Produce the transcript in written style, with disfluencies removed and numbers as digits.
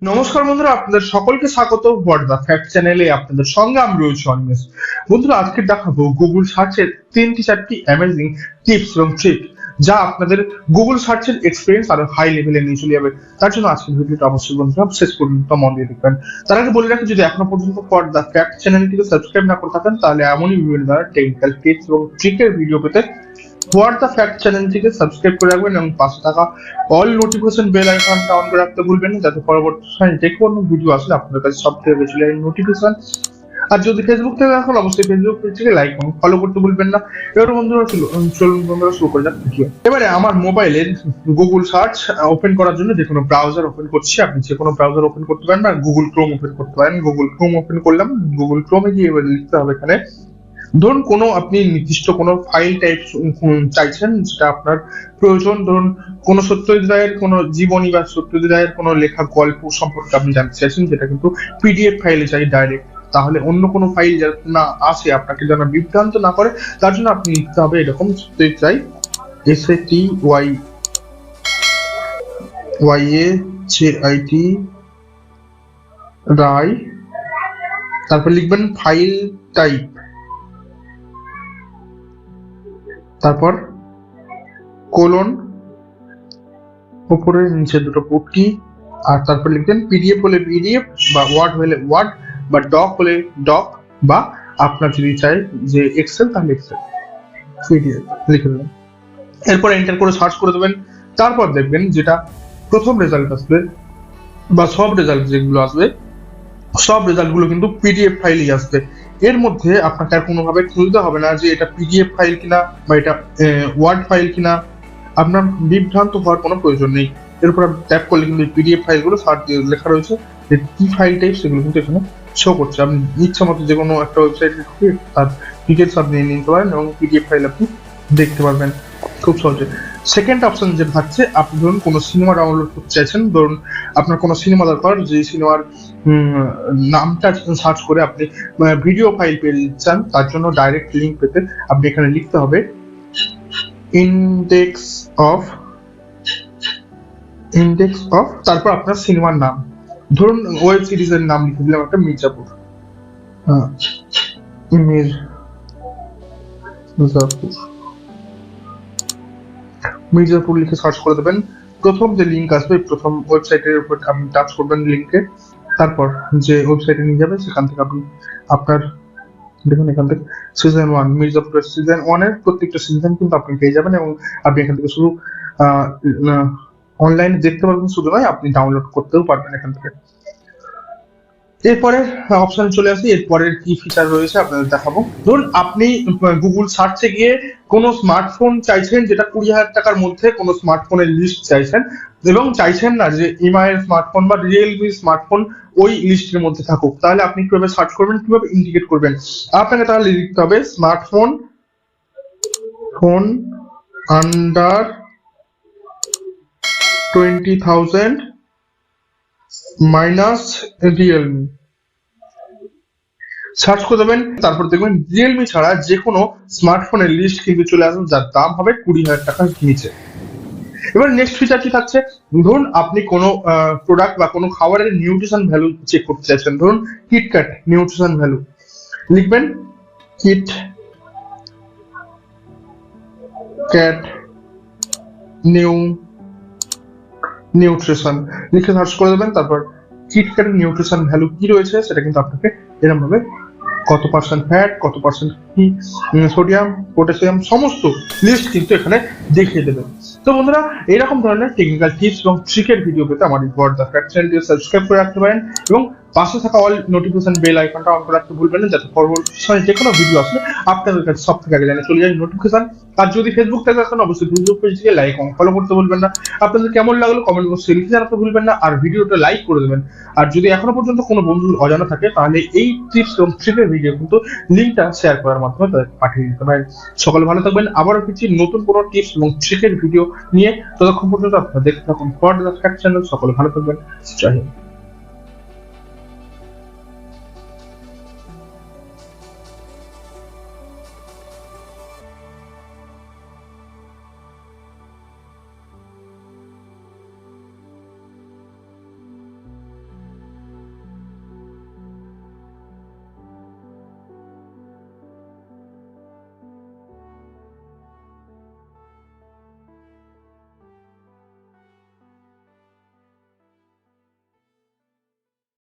নমস্কার বন্ধুরা, আপনাদের সকলকে স্বাগত হোয়াট দ্য ফ্যাক্ট চ্যানেলে। আপনাদের সঙ্গে আমি রয়েছি অনিমেষ। বন্ধুরা, আজকে দেখাবো গুগল সার্চের 3-4টি অ্যামেজিং টিপস এবং ট্রিক যা আপনাদের গুগল সার্চের এক্সপিরিয়েন্স আরো হাই লেভেলে নিয়ে চলে যাবে। তার জন্য আজকের ভিডিওটা অবশ্যই বন্ধুরা শেষ পর্যন্ত মন দিয়ে দেখবেন। তার আগে বলে রাখি, যদি এখনো পর্যন্ত হোয়াট দ্য ফ্যাক্ট চ্যানেলটিকে সাবস্ক্রাইব না করে থাকেন তাহলে এমনই বিভিন্ন ধরনের টেকনিক্যাল টিপস এবং ট্রিকের ভিডিও পেতে হোয়াট দ্য ফ্যাক্ট চ্যানেলটিকে সাবস্ক্রাইব করে রাখবেন এবং পাশে থাকা অল নোটিফিকেশন বেল আইকনটা অন করে রাখতে ভুলবেন না, যাতে পরবর্তী সময়ে যে কোনো ভিডিও আসলে আপনাদের কাছে সবথেকে বেশি নোটিফিকেশন। আর যদি ফেসবুক থেকে দেখেন অবশ্যই ফেসবুক পেজটিকে লাইক এবং ফলো করতে ভুলবেন না। এবার বন্ধুরা চলুন বন্ধুরা শুরু করে যাক ভিডিও। এবারে আমার মোবাইলের গুগল সার্চ ওপেন করার জন্য যে কোনো ব্রাউজার ওপেন করছি। আপনি যে কোনো ব্রাউজার ওপেন করতে পারেন বা গুগল ক্রোম ওপেন করতে পারেন। গুগল ক্রোম ওপেন করলাম। গুগল ক্রোমে গিয়ে এবার লিখতে হবে এখানে, ধরুন কোনো আপনি নির্দিষ্ট কোনো ফাইল টাইপ চাইছেন যেটা আপনার প্রয়োজন। ধরুন কোনো সত্যজিৎ রায়ের কোনো জীবনী বা সত্যজিৎ রায়ের কোনো লেখা গল্প সম্পর্কে আপনি জানতে চাইছেন, যেটা কিন্তু পিডিএফ ফাইলে চাই ডাইরেক্ট, তাহলে অন্য কোনো ফাইল যাতে না আসে, আপনাকে যেন বিভ্রান্ত না করে, তার জন্য আপনি লিখতে হবে এরকম সত্যজিৎ রায়, SATYYAJIT রায়, তারপর লিখবেন ফাইল টাইপ, তারপর কোলন, উপরে নিচে দুটো পট্টি, আর তারপর লিখবেন পিডিএফ হলে পিডিএফ, বা ওয়ার্ড হলে ওয়ার্ড, বা ডক হলে ডক, বা আপনার যদি চাই যে এক্সেল তাহলে এক্সেল পিডিএফ লিখে দেবেন। এরপর এন্টার করে সার্চ করে দেবেন। তারপর দেখবেন যেটা প্রথম রেজাল্ট আসবে বা সব রেজাল্ট যেগুলো আসবে, সব রেজাল্ট গুলো কিন্তু পিডিএফ ফাইলই আসবে। এর মধ্যে আপনাকে আর কোনোভাবে খুঁজতে হবে না যে এটা পিডিএফ ফাইল কিনা বা এটা ওয়ার্ড ফাইল কিনা। আপনার বিভ্রান্ত হওয়ার কোনো প্রয়োজন নেই। এরপর ট্যাপ করলে কিন্তু পিডিএফ ফাইলগুলো সার্চ দিয়ে লেখা রয়েছে যে কি ফাইল টাইপ, সেগুলো কিন্তু এখানে শো করছে। আপনি ইচ্ছা মতো যে কোনো একটা ওয়েবসাইটে ঢুকে তার ডিটেলস আপনি নিতে পারেন এবং পিডিএফ ফাইল আপনি দেখতে পারবেন খুব সহজে। সেকেন্ড অপশন যে থাকছে, আপনি ধরুন কোনো সিনেমা ডাউনলোড করতে চাইছেন, ধরুন আপনার কোনো সিনেমা দরকার, যে সিনেমার নামটা সার্চ করে আপনি ভিডিও ফাইল পেয়ে চান, তার জন্য ডাইরেক্ট লিঙ্ক পেতে আপনি এখানে লিখতে হবে ইন্ডেক্স অফ, তারপর আপনার সিনেমার নাম, ধরুন ওয়েব সিরিজের নাম লিখে দিলাম একটা মির্জাপুর, মির্জাপুর লিখে সার্চ করে দেবেন। প্রথম যে লিঙ্ক আসবে, প্রথম ওয়েবসাইটের উপর আপনি টাচ করবেন লিঙ্কে, তারপর যে ওয়েবসাইটে নিয়ে যাবে সেখান থেকে আপনি আপনার দেখুন এখান থেকে সিজন 1 মির্জাপুরের সিজন 1 এর প্রত্যেকটা সিজন কিন্তু আপনি পেয়ে যাবেন এবং আপনি এখান থেকে শুধু অনলাইনে দেখতে পারবেন শুধু নয়, আপনি ডাউনলোড করতেও পারবেন এখান থেকে। এরপরে অপশন চলে আসি, এরপরের কি ফিচার রয়েছে আপনাদের দেখাবো। ধরুন আপনি গুগল সার্চে গিয়ে কোনো স্মার্টফোন চাইছেন, যেটা 20,000 টাকার মধ্যে কোনো স্মার্টফোনের লিস্ট চাইছেন, এবং চাইছেন না যে এমআই এর স্মার্টফোন বা রিয়েলমি স্মার্টফোন ওই লিস্টের মধ্যে থাকুক, তাহলে আপনি কিভাবে সার্চ করবেন, কিভাবে ইন্ডিকেট করবেন? আপনাকে তাহলে লিখতে হবে smartphone under 20,000 minus Realme, search করে দেবেন। তারপর দেখবেন রিয়েলমি ছাড়া যে কোনো স্মার্টফোনের লিস্ট কিন্তু চলে আসবে যার দাম হবে 20,000 টাকার নিচে। এবার নেক্সট ফিচার কি থাকছে, ধরুন আপনি কোনো প্রোডাক্ট বা কোনো খাবারের নিউট্রিশন ভ্যালু চেক করতে চাইছেন, ধরুন কিটক্যাট নিউট্রিশন ভ্যালু, লিখবেন কিট ক্যাট নিউট্রিশন লিখে সার্চ করে দেবেন। তারপর কিটক্যাটের নিউট্রিশন ভ্যালু কি রয়েছে সেটা কিন্তু আপনাকে এরকম ভাবে কত পার্সেন্ট ফ্যাট, কত পার্সেন্ট কি সোডিয়াম, পটাশিয়াম, সমস্ত লিস্ট কিন্তু এখানে দেখিয়ে দেবে। তো বন্ধুরা, এইরকম ধরনের টেকনিক্যাল টিপস এবং ট্রিকের ভিডিও পেতে আমার হোয়াট দ্য ফ্যাক্ট চ্যানেলটি সাবস্ক্রাইব করে রাখতে পারেন এবং পাশে থাকা অল নোটিফিকেশন বেল আইকনটা অন করে রাখতে ভুলবেন না, যাতে পরবর্তী সময়ে যে কোনো ভিডিও আসলে আপনাদের কাছে সব থেকে আগে জানিয়ে চলে যায় নোটিফিকেশন। আর যদি ফেসবুক থেকে আসেন অবশ্যই ফেসবুক পেজটিকে লাইক এবং ফলো করতে ভুলবেন না। আপনাদের কেমন লাগলো কমেন্ট বক্সে লিখে জানাতে ভুলবেন না, আর ভিডিওটা লাইক করে দেবেন। আর যদি এখনো পর্যন্ত কোনো বন্ধুর অজানা থাকে তাহলে এই টিপস এবং ট্রিকের ভিডিও কিন্তু লিঙ্কটা শেয়ার করার মাধ্যমে তাদের পাঠিয়ে দিতে পারেন। সকলে ভালো থাকবেন, আবারও ফিরছি নতুন কোনো টিপস এবং ট্রিকের ভিডিও নিয়ে। ততক্ষণ পর্যন্ত আপনারা দেখতে থাকুন হোয়াট দ্য ফ্যাক্ট চ্যানেল। সকলে ভালো থাকবেন, জয় হিন্দ।